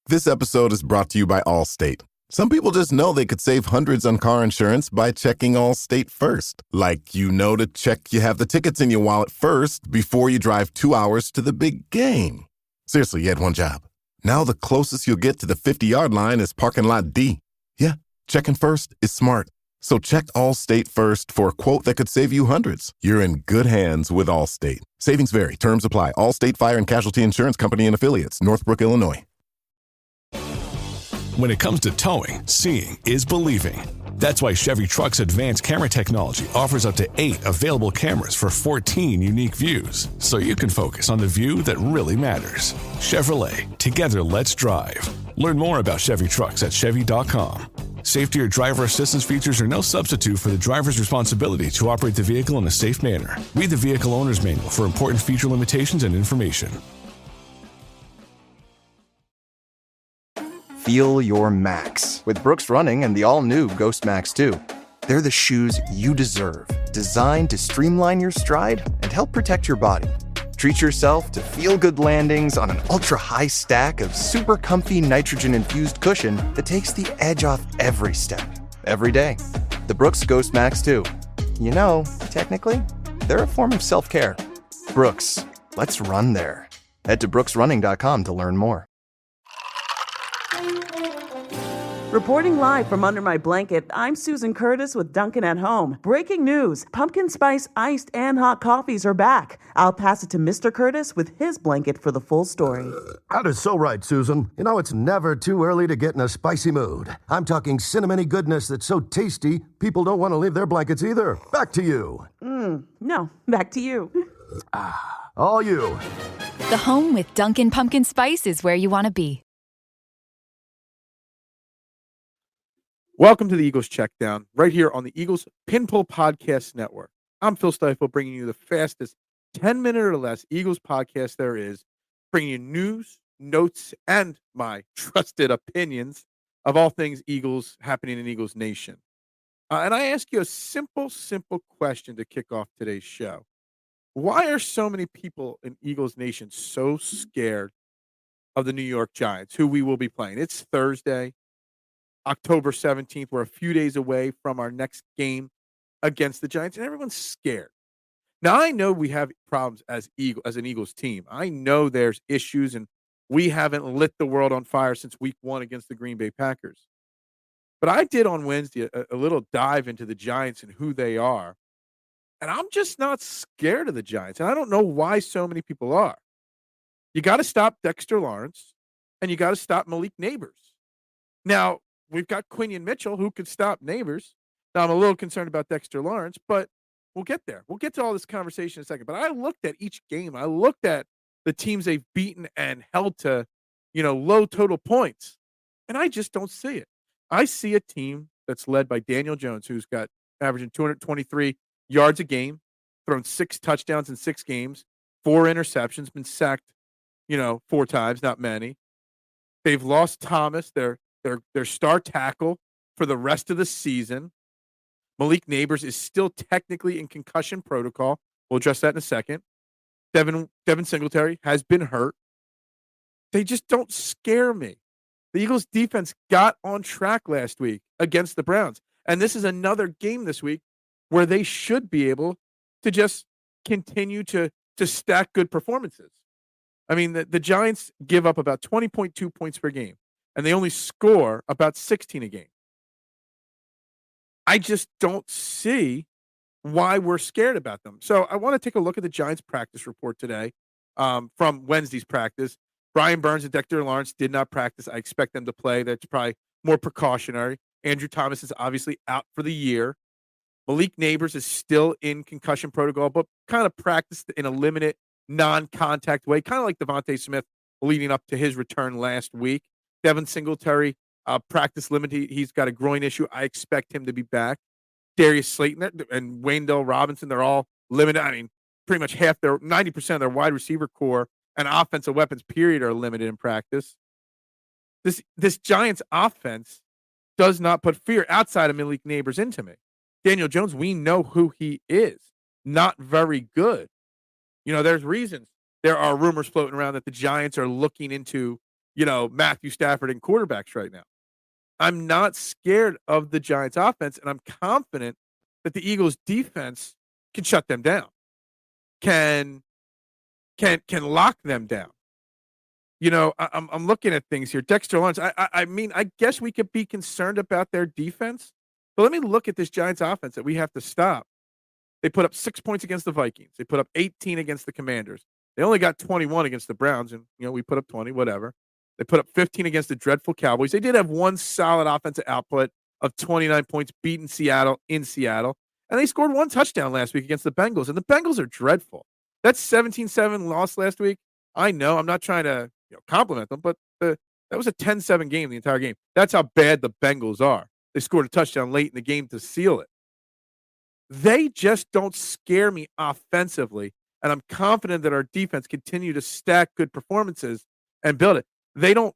This episode is brought to you by Allstate. Some people just know they could save hundreds on car insurance by checking Allstate first. Like, to check you have the tickets in your wallet first before you drive 2 hours to the big game. Seriously, you had one job. Now the closest you'll get to the 50-yard line is parking lot D. Yeah, checking first is smart. So check Allstate first for a quote that could save you hundreds. You're in good hands with Allstate. Savings vary. Terms apply. Allstate Fire and Casualty Insurance Company and Affiliates. Northbrook, Illinois. When it comes to towing, seeing is believing. That's why Chevy Truck's advanced camera technology offers up to 8 available cameras for 14 unique views, so you can focus on the view that really matters. Chevrolet, together let's drive. Learn more about Chevy Trucks at Chevy.com. Safety or driver assistance features are no substitute for the driver's responsibility to operate the vehicle in a safe manner. Read the vehicle owner's manual for important feature limitations and information. Feel your max with Brooks Running and the all-new Ghost Max 2. They're the shoes you deserve, designed to streamline your stride and help protect your body. Treat yourself to feel-good landings on an ultra-high stack of super comfy nitrogen-infused cushion that takes the edge off every step, every day. The Brooks Ghost Max 2. You know, technically, they're a form of self-care. Brooks, let's run there. Head to brooksrunning.com to learn more. Reporting live from under my blanket, I'm Susan Curtis with Dunkin' at Home. Breaking news, pumpkin spice iced and hot coffees are back. I'll pass it to Mr. Curtis with his blanket for the full story. That is so right, Susan. You know, it's never too early to get in a spicy mood. I'm talking cinnamony goodness that's so tasty, people don't want to leave their blankets either. Back to you. No, back to you. All you. The home with Dunkin' Pumpkin Spice is where you want to be. Welcome to the Eagles Checkdown, right here on the Eagles Pinpull Podcast Network. I'm Phil Stiefel, bringing you the fastest 10-minute or less Eagles podcast there is, bringing you news, notes, and my trusted opinions of all things Eagles happening in Eagles Nation. And I ask you a simple question to kick off today's show. Why are so many people in Eagles Nation so scared of the New York Giants, who we will be playing? It's Thursday, October 17th. We're a few days away from our next game against the Giants, and everyone's scared. Now, I know we have problems as an Eagles team. I know there's issues, and we haven't lit the world on fire since week 1 against the Green Bay Packers. But I did on Wednesday a little dive into the Giants and who they are, and I'm just not scared of the Giants, and I don't know why so many people are. You got to stop Dexter Lawrence, and you got to stop Malik Neighbors. Now, we've got Quinion Mitchell, who could stop Neighbors. Now, I'm a little concerned about Dexter Lawrence, but we'll get there. We'll get to all this conversation in a second. But I looked at each game. I looked at the teams they've beaten and held to, low total points, and I just don't see it. I see a team that's led by Daniel Jones, who's got averaging 223 yards a game, thrown 6 touchdowns in 6 games, 4 interceptions, been sacked, 4 times, not many. They've lost Thomas, their star tackle, for the rest of the season. Malik Neighbors is still technically in concussion protocol. We'll address that in a second. Devin Singletary has been hurt. They just don't scare me. The Eagles defense got on track last week against the Browns. And this is another game this week where they should be able to just continue to stack good performances. I mean, the Giants give up about 20.2 points per game, and they only score about 16 a game. I just don't see why we're scared about them. So I want to take a look at the Giants practice report today from Wednesday's practice. Brian Burns and Dexter Lawrence did not practice. I expect them to play. That's probably more precautionary. Andrew Thomas is obviously out for the year. Malik Neighbors is still in concussion protocol, but kind of practiced in a limited, non-contact way, kind of like Devontae Smith leading up to his return last week. Devin Singletary, practice limited. He's got a groin issue. I expect him to be back. Darius Slayton and Wayndell Robinson, they're all limited. I mean, pretty much 90% of their wide receiver core and offensive weapons, period, are limited in practice. This Giants offense does not put fear outside of Malik Neighbors into me. Daniel Jones, we know who he is. Not very good. There's reasons. There are rumors floating around that the Giants are looking into Matthew Stafford and quarterbacks right now. I'm not scared of the Giants offense, and I'm confident that the Eagles defense can shut them down, can lock them down. I'm looking at things here. Dexter Lawrence, I mean, I guess we could be concerned about their defense, but let me look at this Giants offense that we have to stop. They put up 6 points against the Vikings. They put up 18 against the Commanders. They only got 21 against the Browns, and we put up 20, whatever. They put up 15 against the dreadful Cowboys. They did have one solid offensive output of 29 points, beating Seattle in Seattle. And they scored one touchdown last week against the Bengals, and the Bengals are dreadful. That 17-7 loss last week, I know, I'm not trying to compliment them, but that was a 10-7 game the entire game. That's how bad the Bengals are. They scored a touchdown late in the game to seal it. They just don't scare me offensively, and I'm confident that our defense continue to stack good performances and build it. They don't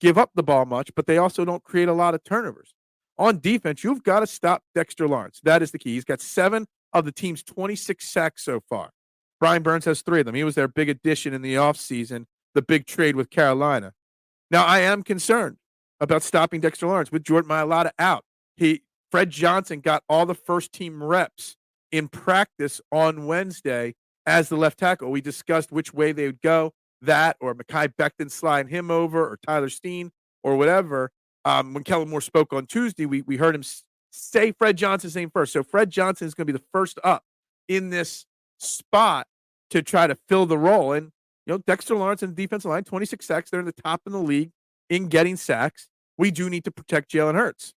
give up the ball much, but they also don't create a lot of turnovers. On defense, you've got to stop Dexter Lawrence. That is the key. He's got 7 of the team's 26 sacks so far. Brian Burns has 3 of them. He was their big addition in the offseason, the big trade with Carolina. Now, I am concerned about stopping Dexter Lawrence with Jordan Mailata out. Fred Johnson got all the first-team reps in practice on Wednesday as the left tackle. We discussed which way they would go, that or Mekhi Becton sliding him over or Tyler Steen or whatever. When Kellen Moore spoke on Tuesday, we heard him say Fred Johnson's name first. So Fred Johnson is going to be the first up in this spot to try to fill the role. And, Dexter Lawrence and the defensive line, 26 sacks. They're in the top in the league in getting sacks. We do need to protect Jalen Hurts.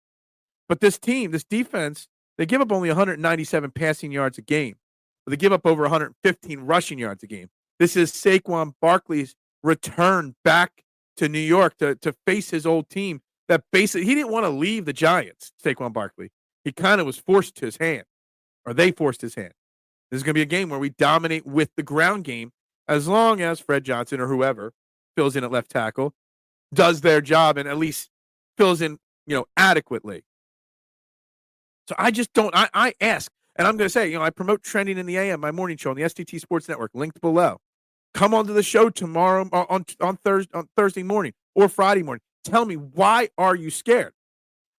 But this team, this defense, they give up only 197 passing yards a game. But they give up over 115 rushing yards a game. This is Saquon Barkley's return back to New York to face his old team that basically he didn't want to leave the Giants, Saquon Barkley. He kind of was forced to his hand, or they forced his hand. This is going to be a game where we dominate with the ground game as long as Fred Johnson or whoever fills in at left tackle does their job and at least fills in, adequately. So I just don't, I ask, and I'm going to say, I promote Trending in the AM, my morning show on the STT Sports Network, linked below. Come onto the show tomorrow on Thursday morning or Friday morning. Tell me, why are you scared?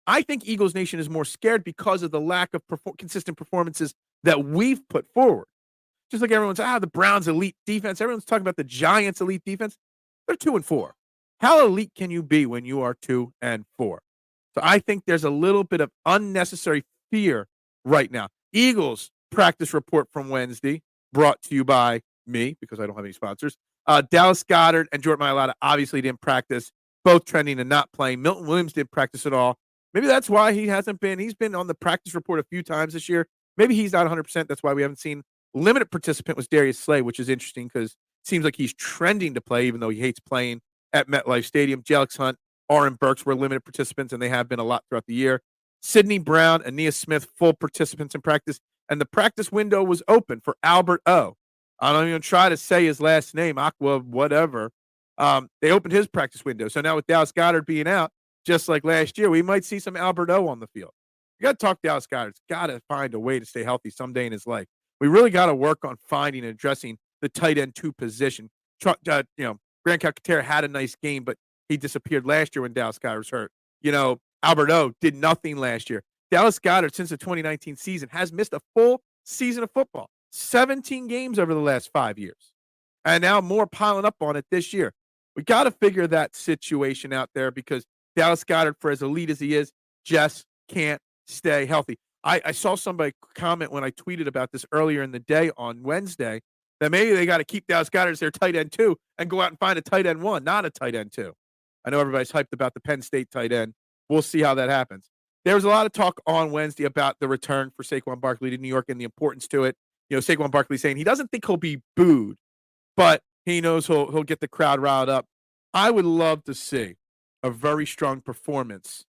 I think Eagles Nation is more scared because of the lack of consistent performances that we've put forward. Just like everyone's, the Browns' elite defense. Everyone's talking about the Giants' elite defense. They're 2-4. How elite can you be when you are 2-4? So I think there's a little bit of unnecessary fear right now. Eagles practice report from Wednesday, brought to you by me because I don't have any sponsors. Dallas Goedert and Jordan Mailata obviously didn't practice, both trending and not playing. Milton Williams didn't practice at all. Maybe that's why he hasn't been. He's been on the practice report a few times this year. Maybe he's not 100%. That's why we haven't seen. Limited participant was Darius Slay, which is interesting because it seems like he's trending to play, even though he hates playing at MetLife Stadium. Jelix Hunt, Aaron Burks were limited participants, and they have been a lot throughout the year. Sidney Brown and Nia Smith, full participants in practice. And the practice window was open for Albert O. I don't even try to say his last name, Aqua, whatever. They opened his practice window. So now with Dallas Goedert being out, just like last year, we might see some Albert O on the field. You got to talk Dallas Goedert. He's got to find a way to stay healthy someday in his life. We really got to work on finding and addressing the tight end 2 position. Grant Calcaterra had a nice game, but he disappeared last year when Dallas Goedert was hurt. Albert O did nothing last year. Dallas Goedert, since the 2019 season, has missed a full season of football. 17 games over the last 5 years. And now more piling up on it this year. We got to figure that situation out there because Dallas Goedert, for as elite as he is, just can't stay healthy. I saw somebody comment when I tweeted about this earlier in the day on Wednesday that maybe they got to keep Dallas Goedert as their tight end 2 and go out and find a tight end 1, not a tight end 2. I know everybody's hyped about the Penn State tight end. We'll see how that happens. There was a lot of talk on Wednesday about the return for Saquon Barkley to New York and the importance to it. Saquon Barkley saying he doesn't think he'll be booed, but he knows he'll get the crowd riled up. I would love to see a very strong performance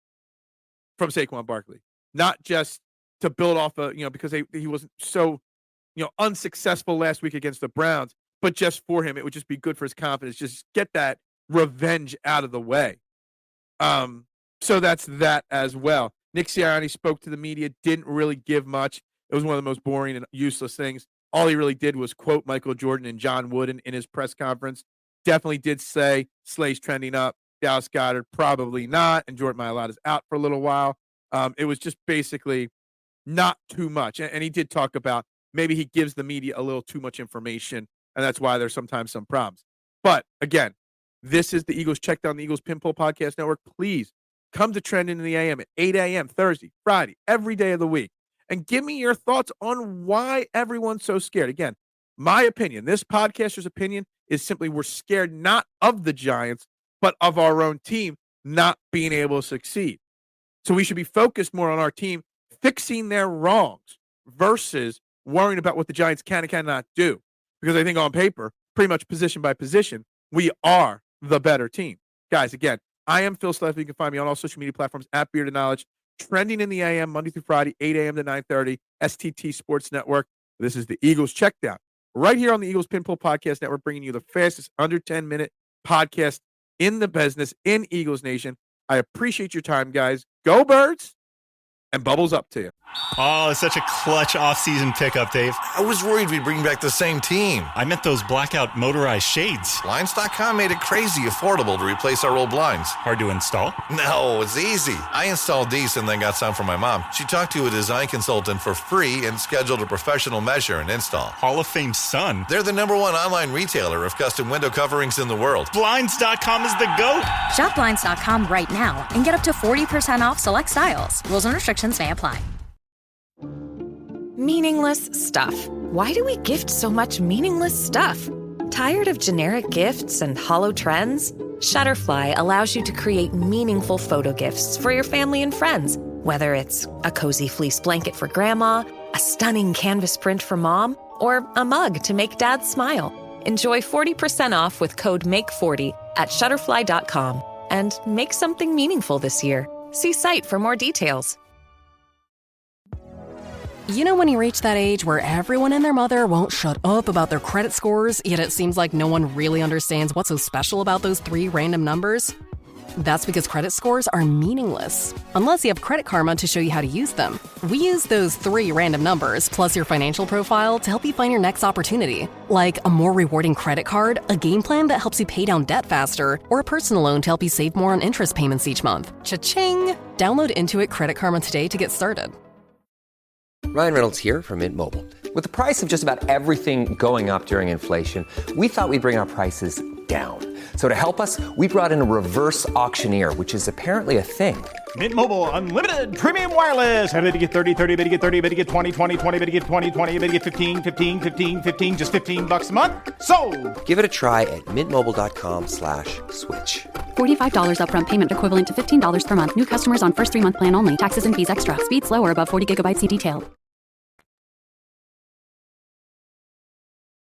from Saquon Barkley, not just to build off because he wasn't so unsuccessful last week against the Browns, but just for him, it would just be good for his confidence. Just get that revenge out of the way. So that's that as well. Nick Sirianni spoke to the media, didn't really give much. It was one of the most boring and useless things. All he really did was quote Michael Jordan and John Wooden in his press conference. Definitely did say Slay's trending up. Dallas Goedert? Probably not. And Jordan Mailata is out for a little while. It was just basically not too much. And he did talk about maybe he gives the media a little too much information, and that's why there's sometimes some problems. But again, this is the Eagles Checkdown, the Eagles Pinpoll Podcast Network. Please come to Trending in the AM at 8 a.m. Thursday, Friday, every day of the week. And give me your thoughts on why everyone's so scared. Again, my opinion, this podcaster's opinion is simply we're scared not of the Giants, but of our own team not being able to succeed. So we should be focused more on our team fixing their wrongs versus worrying about what the Giants can and cannot do. Because I think on paper, pretty much position by position, we are the better team. Guys, again, I am Phil Stifel. You can find me on all social media platforms at Bearded Knowledge. Trending in the AM, Monday through Friday, 8 a.m. to 9:30, STT Sports Network. This is the Eagles Checkdown. Right here on the Eagles Pinpoll Podcast Network, bringing you the fastest under 10-minute podcast in the business in Eagles Nation. I appreciate your time, guys. Go Birds, and bubbles up to you. Oh, it's such a clutch off-season pickup, Dave. I was worried we'd bring back the same team. I meant those blackout motorized shades. Blinds.com made it crazy affordable to replace our old blinds. Hard to install? No, it's easy. I installed these and then got some for my mom. She talked to a design consultant for free and scheduled a professional measure and install. Hall of Fame son. They're the #1 online retailer of custom window coverings in the world. Blinds.com is the GOAT. Shop Blinds.com right now and get up to 40% off select styles. Rules and restrictions may apply. Meaningless stuff. Why do we gift so much meaningless stuff? Tired of generic gifts and hollow trends? Shutterfly allows you to create meaningful photo gifts for your family and friends. Whether it's a cozy fleece blanket for grandma, a stunning canvas print for mom, or a mug to make dad smile. Enjoy 40% off with code MAKE40 at Shutterfly.com and make something meaningful this year. See site for more details. You know when you reach that age where everyone and their mother won't shut up about their credit scores, yet it seems like no one really understands what's so special about those 3 random numbers? That's because credit scores are meaningless, unless you have Credit Karma to show you how to use them. We use those 3 random numbers, plus your financial profile, to help you find your next opportunity. Like a more rewarding credit card, a game plan that helps you pay down debt faster, or a personal loan to help you save more on interest payments each month. Cha-ching! Download Intuit Credit Karma today to get started. Ryan Reynolds here from Mint Mobile. With the price of just about everything going up during inflation, we thought we'd bring our prices down. So to help us, we brought in a reverse auctioneer, which is apparently a thing. Mint Mobile Unlimited Premium Wireless. How to get 30, 30, bit to get 30, bit to get 20, 20, 20, bit to get 20, 20, bit to get 15, 15, 15, 15, just $15 a month? Sold! Give it a try at mintmobile.com/switch. $45 upfront payment equivalent to $15 per month. New customers on first 3-month plan only. Taxes and fees extra. Speed slower above 40 gigabytes per detail.